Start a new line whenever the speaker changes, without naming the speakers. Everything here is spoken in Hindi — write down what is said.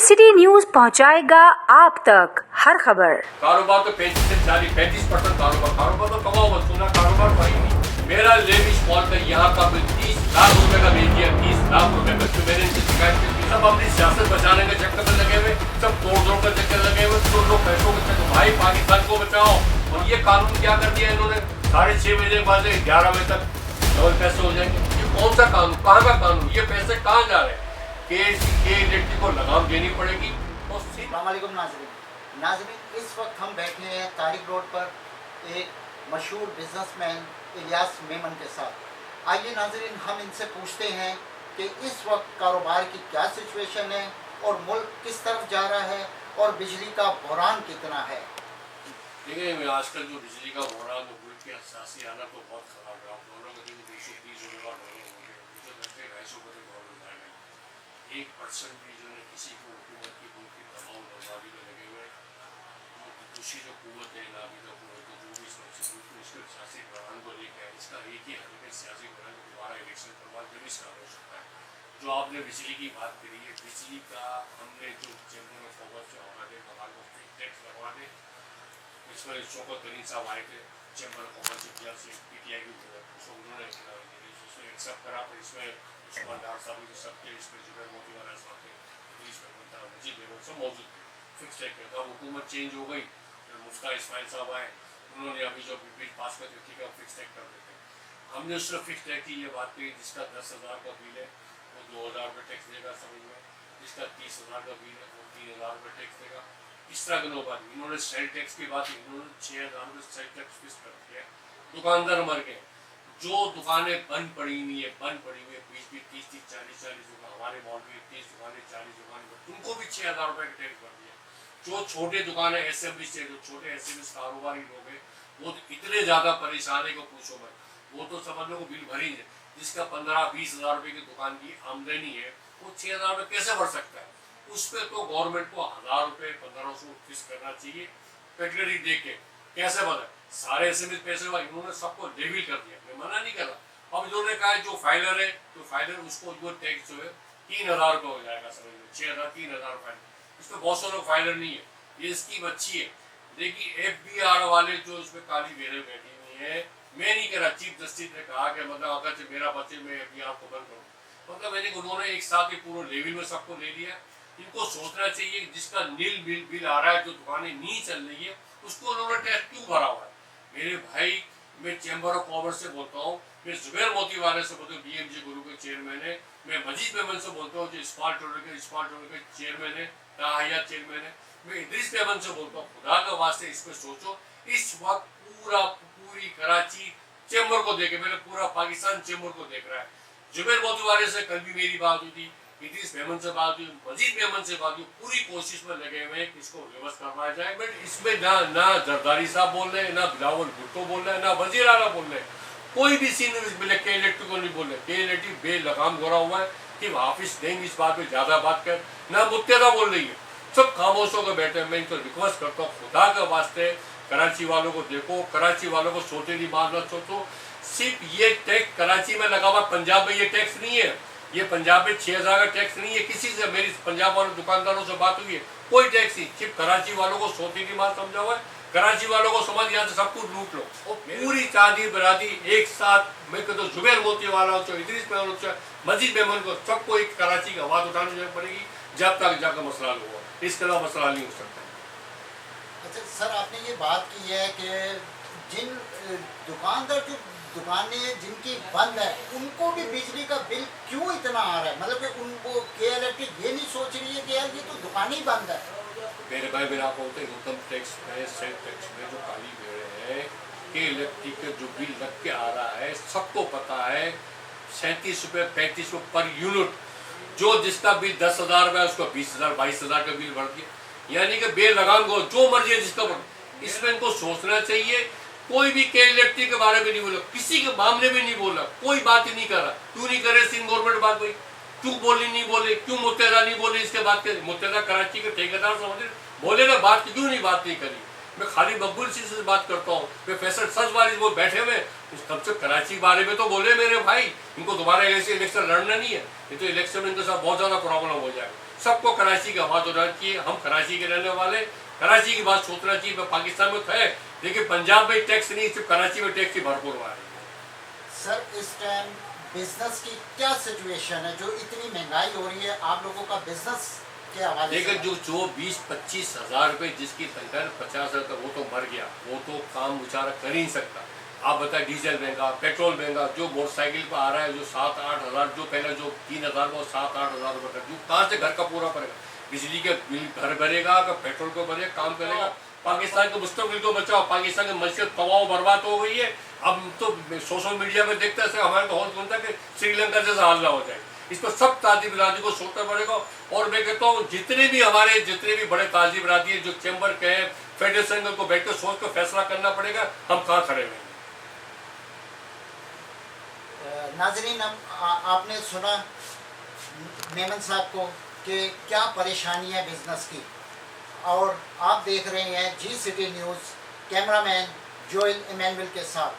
सिटी न्यूज पहुंचाएगा आप तक हर खबर।
कारोबार तो 35% कारोबार तो कमाओ मत, सुना कारोबार भाई नहीं। मेरा लेविश मॉल का यहाँ का बिल 30 लाख रुपए का भेज दिया, 30 लाख रुपए का। तो मैंने इनसे शिकायत की, सब अपनी सियासत बचाने के चक्कर में लगे हुए, सब तोड़ का चक्कर लगे हुए, तो लोग पैसों के चक्कर। भाई पाकिस्तान को बचाओ। और ये कानून क्या कर दिया इन्होंने, 6:30 बजे के बाद 11 बजे तक डबल पैसे हो जाएंगे। ये कौन सा कानून, कहाँ का कानून, ये पैसे कहाँ जा रहे हैं? के को लगाम देनी पड़ेगी।
अस्सलामुअलैकुम नाज़रीन, इस वक्त हम बैठे हैं तारिक रोड पर एक मशहूर बिजनेसमैन इलियास मेमन के साथ। आइए नाज़रीन, हम इनसे पूछते हैं कि इस वक्त कारोबार की क्या सिचुएशन है और मुल्क किस तरफ जा रहा है और बिजली का बहरान कितना है।
देखिए, आजकल जो बिजली का बहरान है, मुल्क की असासी हालत तो बहुत खराब है। आप दोनों का 230 रुपये $1% भी जो है किसी को हुकूमत की मुल्क की तमाम बर्बादी में लगे हुए। दूसरी जो कुव्वत है, इलामी जो कुव्वत है, जो भी इसके सियासी बहरान को लेकर इसका एक ही हल है, सियासी बहरान दोबारा इलेक्शन करवा जब इसका हो सकता है। जो आपने बिजली की बात करी है, बिजली का हमने जो चैम्बर में फोकस करवा दे, हमारे को टैक्स लगवा दे। इसमें शौकत तरीन साहब आए थे चैम्बर कॉमर्स से PTI की उन्होंने एक्सेप्ट करा। फिर इसमें डॉक्टर साहब के सबके इसमें जुबैर मोती वाला साहब थे, मजीद बेगम सब मौजूद थे। फिक्स टैग किया था, हुकूमत चेंज हो गई, फिर मुफ्ता इस्माइल साहब आए, उन्होंने अभी जो बिल पास कर दी कि फिक्स टैग कर देते। हमने उससे फिक्स टैग की ये बात कही, जिसका 10,000 का बिल है वो 2,000 रुपये टैक्स देगा समझ में, जिसका 30,000 का बिल है वो 3,000 रुपये टैक्स देगा। इस तरह के लोग बात, इन्होंने सेल टैक्स की बात, इन्होंने 6,000 रुपये सेल टैक्स फिक्स कर दिया। दुकानदार मर गए, जो दुकानें बंद पड़ी हुई है, 30-40 दुकान, हमारे मॉल में 30 दुकानें, 40 दुकानें, उनको भी 6,000 रुपये का टैक्स भर दिया। जो छोटे दुकानें SMB से, जो छोटे SMB कारोबारी लोग हैं, वो तो इतने ज़्यादा परेशान है कि पूछो मत। वो तो समझ लो बिल भरी है, जिसका 15-20 हज़ार रुपये की दुकान की आमदनी है, वो 6,000 रुपये कैसे भर सकता है? उस पर तो गवर्नमेंट को 1,000 रुपये 1,500 फिक्स करना चाहिए, पेटलरी दे के। कैसे बना सारे SMB पैसे हुआ, इन्होंने सबको लेविल कर दिया, मैं मना नहीं कर रहा। अब इन्होंने कहा जो फाइलर है, तो फाइलर उसको जो टैक्स जो है 3,000 रुपये हो जाएगा, समझ लो 6,000 3,000 फाइलर। इसमें बहुत सारे लोग फाइलर नहीं है, ये इसकी बच्ची है। देखिए FBR वाले जो इसमें काली बेरे बैठी हुई है, मैं नहीं कह रहा, चीफ जस्टिस ने कहा कि मतलब अगर मेरा बच्चे में FBR को बंद करूँ, मतलब मैंने उन्होंने एक साथ ही पूरे लेवल में सबको ले लिया। इनको सोचना चाहिए जिसका नील बिल आ रहा है, जो दुकानें नहीं चल रही है, उसको उन्होंने टैक्स क्यों भरा हुआ है। मेरे भाई, मैं चैम्बर ऑफ कॉमर्स से बोलता हूँ, मैं जुबैर मोती वाले से बोलता हूँ, BMG गुरु के चेयरमैन है, मैं मजीद मेमन से बोलता हूँ जो स्मार्ट रोड के चेयरमैन है, ताहयात चेयरमैन है, मैं इदरीस मेमन से बोलता हूँ, खुदा का वास्ते इस पर सोचो। इस वक्त पूरी कराची चैम्बर को देखे, मैंने पूरा पाकिस्तान चैम्बर को देख रहा है। जुबैर मोती वाले से कल भी मेरी बात हुई थी, इदरीस मेमन से बात हुई, मजीद मेमन से बात हुई, पूरी कोशिश में लगे हुए हैं कि इसको रिवर्स करवाया जाए। बट इसमें ना जरदारी साहब बोल रहे हैं, ना बिलावल भुट्टो बोल रहे हैं, ना वजीर आला बोल रहे हैं, कोई भी सीनियर के इलेक्ट्रिक को नहीं बोल रहे। के इलेक्ट्रिक बेलगाम गोरा हुआ है कि वापिस देंगे, इस बात पे ज्यादा बात कर, ना मुत्तदा बोल रही है, सब खामोश होकर बैठे हैं। मैं इनको रिक्वेस्ट करता हूँ, खुदा के वास्ते कराची वालों को देखो, कराची वालों को सोते नहीं, बात मत सोचो। सिर्फ ये टैक्स कराची में लगा हुआ, पंजाब में ये टैक्स नहीं है, ये पंजाब में 6,000 का टैक्स नहीं है। किसी से मेरी पंजाब वाले दुकानदारों से बात हुई है, कोई टैक्स नहीं, सिर्फ कराची वालों को सोती की बात समझा हुआ है। कराची वालों को समझ यहाँ से सब कुछ लूट लो, और पूरी चादी बरादी एक साथ। मैं कहता हूँ जुबैर मोती वाला हो, इदरीस मेमन हो, मजीद मेमन को, सबको एक कराची की आवाज़ उठानी जरूरत पड़ेगी, जब तक जाकर मसला हल हुआ। इसके अलावा मसला नहीं हो सकता।
अच्छा सर, आपने ये बात की है कि जिन दुकानदार जो दुकानें जिनकी बंद है, उनको भी बिजली का बिल क्यों इतना आ रहा है? मतलब कि उनको KLFT ये नहीं सोच रही है कि यार ये तो दुकान ही बंद है।
मेरे भाई मेरा बोलते हैं इनकम टैक्स में, सेल टैक्स में जो काली भेड़ है, KLFT का जो बिल लग के आ रहा है, सबको पता है, 37 रुपये 35 रुपये पर यूनिट। जो जिसका बिल 10,000 रुपये, उसको 20,000 22,000 का बिल भर दिया, यानी कि बेलगाम को जो मर्जी है जिसका भर। इसमें इनको सोचना चाहिए। कोई भी KLFT के बारे में नहीं बोला, किसी के मामले में नहीं बोला, कोई बात ही नहीं कर रहा। क्यों नहीं करे सिंध गवर्नमेंट बात भाई, क्यों बोली नहीं बोले, क्यों मुत्तदा नहीं बोले इसके बात के? मुत्तदा कराची के ठेकेदार समझ बोले ना, बात क्यों नहीं बात नहीं करी? मैं खाली मकबूल सी से बात करता हूँ, मैं फैसल सच वाली वो बैठे हुए, कम से कराची बारे में तो बोले मेरे भाई। इनको दोबारा ऐसे इलेक्शन लड़ना नहीं है, ये तो इलेक्शन में इनके साथ बहुत ज़्यादा प्रॉब्लम हो जाएगा। सबको कराची की आवाज़ उठानी चाहिए। हम कराची के रहने वाले, कराची की बात सोचना चाहिए। मैं पाकिस्तान में है, लेकिन पंजाब में टैक्स नहीं, सिर्फ कराची में टैक्स की भरपूर आ रही है।
सर इस टाइम बिजनेस की क्या सिचुएशन है, जो इतनी महंगाई हो रही है, आप लोगों का बिजनेस के हवाले
लेकिन
से?
जो 20-25 हज़ार रुपये जिसकी तनख्वाह 50 हज़ार तक, वो तो मर गया, वो तो काम बेचारा कर ही नहीं सकता। आप बताएं, डीजल महंगा, पेट्रोल महंगा, जो मोटरसाइकिल पर आ रहा है जो 7-8 हज़ार, जो पहले जो 3 हज़ार वो 7-8 हज़ार रुपये का, जो कहाँ से घर का पूरा पड़ेगा? बिजली के बिल घर भरेगा, का पेट्रोल को भरेगा, काम करेगा। पाकिस्तान के मुस्तकबिल को बचाओ। पाकिस्तान की मस्जिद तबाह बर्बाद हो गई है। अब तो सोशल मीडिया में देखते हैं, हमारे तो हौस बनता है कि श्रीलंका जैसा हाल ना हो जाए। इस पर सब ताजी बिरादरी को सोचना पड़ेगा। और मैं कहता हूँ जितने भी बड़े ताजी बिरादरी है, जो चैम्बर के हैं, फेडरेशन को बैठ कर सोच कर फैसला करना पड़ेगा, हम कहाँ खड़े हुए हैं।
नाजरीन, आपने सुना मेमन साहब को कि क्या परेशानी है बिजनेस की, और आप देख रहे हैं G City News, cameraman Joel Emmanuel के साथ।